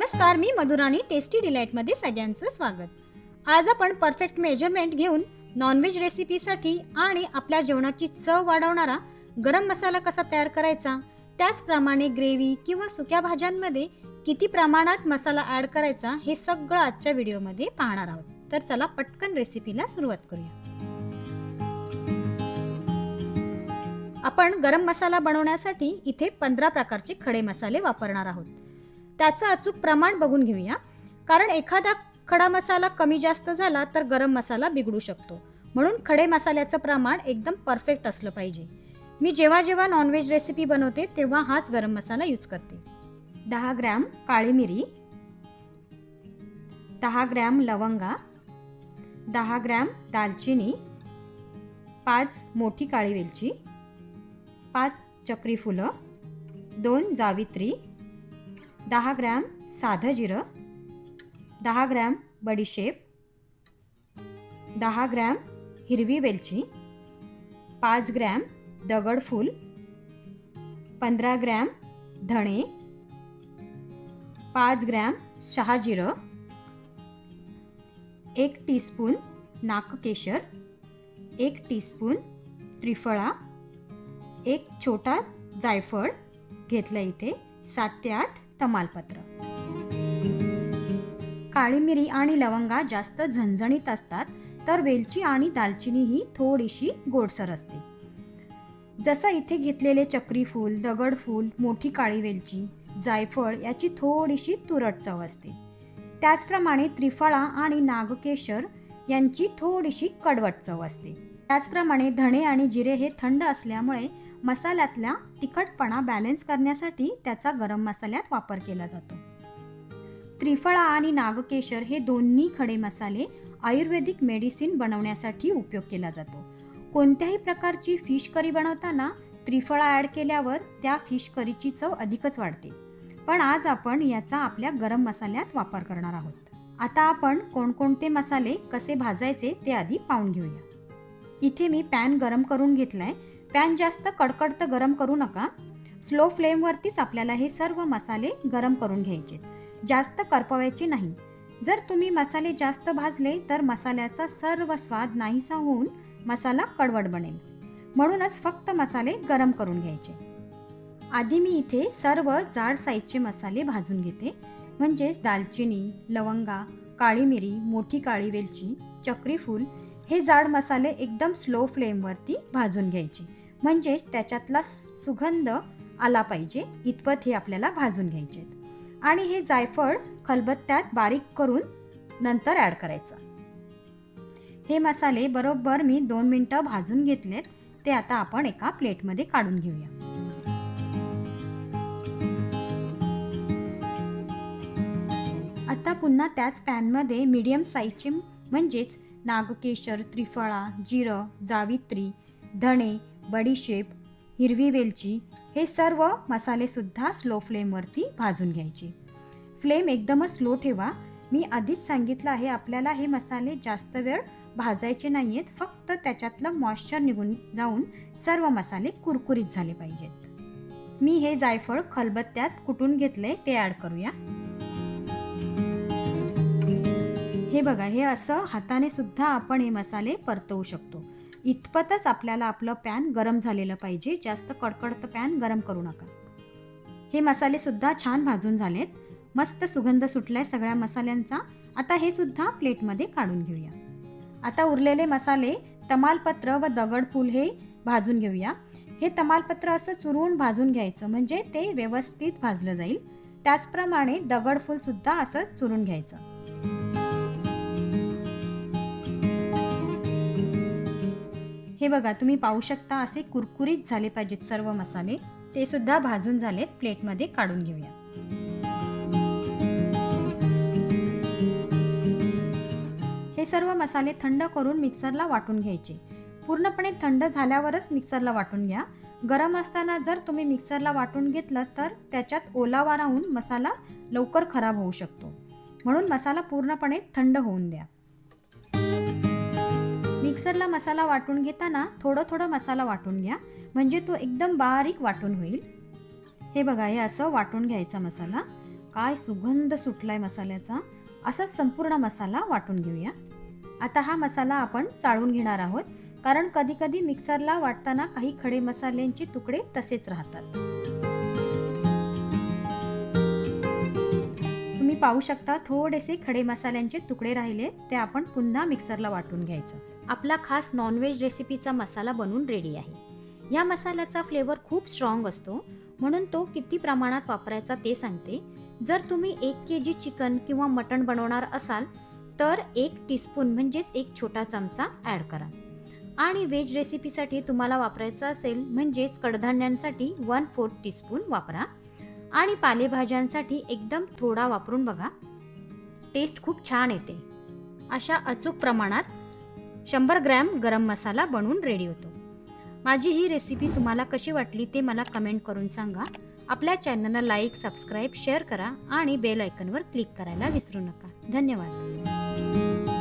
नमस्कार, मी मधुराणी टेस्टी डिलाइटमध्ये सगळ्यांचं स्वागत। आज आपण परफेक्ट मेजरमेंट घेऊन नॉनव्हेज रेसिपीसाठी आणि आपल्या जेवणाची चव वाढवणारा गरम मसाला कसा तयार करायचा, त्याचप्रमाणे ग्रेव्ही किंवा सुक्या भाज्यांमध्ये किती प्रमाणात मसाला ॲड करायचा हे सगळं आजच्या व्हिडिओमध्ये पाहणार आहोत। तर चला पटकन रेसिपीला सुरुवात करूया। आपण गरम मसाला बनवण्यासाठी इथे 15 प्रकारचे खडे मसाले वापरणार आहोत। त्याचं अचूक प्रमाण बघून घेऊया, कारण एखादा खडा मसाला कमी जास्त झाला तर गरम मसाला बिघडू शकतो। म्हणून खडे मसाल्याचं प्रमाण एकदम परफेक्ट असलं पाहिजे। मी जेव्हा नॉनव्हेज रेसिपी बनवते तेव्हा हाच गरम मसाला यूज करते। 10 ग्रॅम काळी मिरी, 10 ग्रॅम लवंगा, 10 ग्रॅम दालचिनी, 5 मोठी काळी वेलची, 5 चक्री फुलं, 2 जावित्री, 10 ग्रॅम साधं जिरं, 10 ग्रॅम बडीशेप, 10 ग्रॅम हिरवी वेलची, 5 ग्रॅम दगडफूल, 15 ग्रॅम धणे, 5 ग्रॅम शहाजिरं, 1 टीस्पून नागकेशर, 1 टीस्पून त्रिफळा, 1 छोटा जायफळ घेतलं इथे, 7 ते 8 तमालपत्र। काळी मिरी आणि लवंगा जास्त झणझणीत असतात, तर वेलची आणि दालचिनी ही थोडीशी गोडसर असते। जसं इथे घेतलेले चक्री फूल, दगडफूल, मोठी काळी वेलची, जायफळ याची थोडीशी तुरट चव असते। त्याचप्रमाणे त्रिफळा आणि नागकेशर यांची थोडीशी कडवट चव असते। त्याचप्रमाणे धणे आणि जिरे हे थंड असल्यामुळे मसाल्यातला तिखटपणा बॅलन्स करण्यासाठी त्याचा गरम मसाल्यात वापर केला जातो। त्रिफळा आणि नागकेशर हे दोन्ही खडे मसाले आयुर्वेदिक मेडिसिन बनवण्यासाठी उपयोग केला जातो। कोणत्याही प्रकारची फिश करी बनवताना त्रिफळा ॲड केल्यावर त्या फिश करीची चव अधिकच वाढते, पण आज आपण याचा आपल्या गरम मसाल्यात वापर करणार आहोत। आता आपण कोणकोणते मसाले कसे भाजायचे ते आधी पाहून घेऊया। इथे मी पॅन गरम करून घेतलाय। पॅन जास्त कडकडत गरम करू नका, स्लो फ्लेमवरतीच आपल्याला हे सर्व मसाले गरम करून घ्यायचे, जास्त करपवायचे नाही। जर तुम्ही मसाले जास्त भाजले तर मसाल्याचा सर्व स्वाद नाहीसा होऊन मसाला कडवट बनेल, म्हणूनच फक्त मसाले गरम करून घ्यायचे। आधी मी इथे सर्व जाड साईजचे मसाले भाजून घेते, म्हणजेच दालचिनी, लवंगा, काळी मिरी, मोठी काळी वेलची, चक्री फूल हे जाड मसाले एकदम स्लो फ्लेमवरती भाजून घ्यायचे, म्हणजेच त्याच्यातला सुगंध आला पाहिजे इतपत हे आपल्याला भाजून घ्यायचे। आणि हे जायफळ खलबत्त्यात बारीक करून नंतर ॲड करायचं। हे मसाले बरोबर मी 2 मिनिटं भाजून घेतलेत, ते आता आपण एका प्लेटमध्ये काढून घेऊया। आता पुन्हा त्याच पॅनमध्ये मीडियम साईजचे म्हणजेच नागकेशर, त्रिफळा, जिरं, जावित्री, धणे, बडीशेप, हिरवी वेलची हे सर्व मसाले सुद्धा स्लो फ्लेमवरती भाजून घ्यायचे। फ्लेम एकदमच स्लो ठेवा। मी आधीच सांगितलं आहे आपल्याला हे मसाले जास्त वेळ भाजायचे नाहीयेत, फक्त त्याच्यातलं मॉइश्चर निघून जाऊन सर्व मसाले कुरकुरीत झाले पाहिजेत। मी हे जायफळ खलबत्त्यात कुटून घेतले ते ॲड करूया। हे बघा, हे असं हाताने सुद्धा आपण हे मसाले परतवू शकतो। इतपतच आपल्याला आपलं पॅन गरम झालेलं पाहिजे, जास्त कडकडत पॅन गरम करू नका। हे मसाले सुद्धा छान भाजून झालेत, मस्त सुगंध सुटलाय सगळ्या मसाल्यांचा। आता हे सुद्धा प्लेटमध्ये काढून घेऊया। आता उरलेले मसाले तमालपत्र व दगडफूल हे भाजून घेऊया। हे तमालपत्र असं चुरून भाजून घ्यायचं, म्हणजे ते व्यवस्थित भाजलं जाईल। त्याचप्रमाणे दगडफूल सुद्धा असं चुरून घ्यायचं। हे बघा, तुम्ही पाहू शकता असे कुरकुरीत झाले पाहिजेत सर्व मसाले, ते सुद्धा भाजून झालेत। प्लेटमध्ये काढून घेऊया। हे सर्व मसाले थंड करून मिक्सरला वाटून घ्यायचे। पूर्णपणे थंड झाल्यावरच मिक्सरला वाटून घ्या। गरम असताना जर तुम्ही मिक्सरला वाटून घेतलं तर त्याच्यात ओलावा राहून मसाला लवकर खराब होऊ शकतो, म्हणून मसाला पूर्णपणे थंड होऊन द्या। मिक्सरला मसाला वाटून घेताना थोडं मसाला वाटून घ्या, म्हणजे तो एकदम बारीक वाटून होईल। हे बघा, हे असं वाटून घ्यायचा मसाला। काय सुगंध सुटलाय मसाल्याचा. असाच संपूर्ण मसाला वाटून घेऊया. आता हा मसाला आपण चाळून घेणार आहोत, कारण कधी कधी मिक्सरला वाटताना काही खडे मसाल्यांचे तुकडे तसेच राहतात. तुम्ही पाहू शकता थोडेसे खडे मसाल्यांचे तुकडे राहिले, ते आपण पुन्हा मिक्सरला वाटून घ्यायचं. आपला खास नॉनव्हेज रेसिपीचा मसाला बनून रेडी आहे. या मसाल्याचा फ्लेवर खूप स्ट्रॉंग असतो, म्हणून तो किती प्रमाणात वापरायचा ते सांगते. जर तुम्ही 1 kg चिकन किंवा मटण बनवणार असाल तर 1 टीस्पून म्हणजेच 1 छोटा चमचा ॲड करा. आणि व्हेज रेसिपीसाठी तुम्हाला वापरायचा असेल म्हणजेच कडधान्यांसाठी 1/4 टीस्पून वापरा. आणि पालेभाज्यांसाठी एकदम थोडा वापरून बघा, टेस्ट खूप छान येते. अशा अचूक प्रमाणात 100 ग्रॅम गरम मसाला बनवून रेडी होतो. माझी ही रेसिपी तुम्हाला कशी वाटली ते मला कमेंट करून सांगा. आपल्या चॅनलला लाईक, सबस्क्राईब, शेअर करा आणि बेल आयकॉनवर क्लिक करायला विसरू नका. धन्यवाद.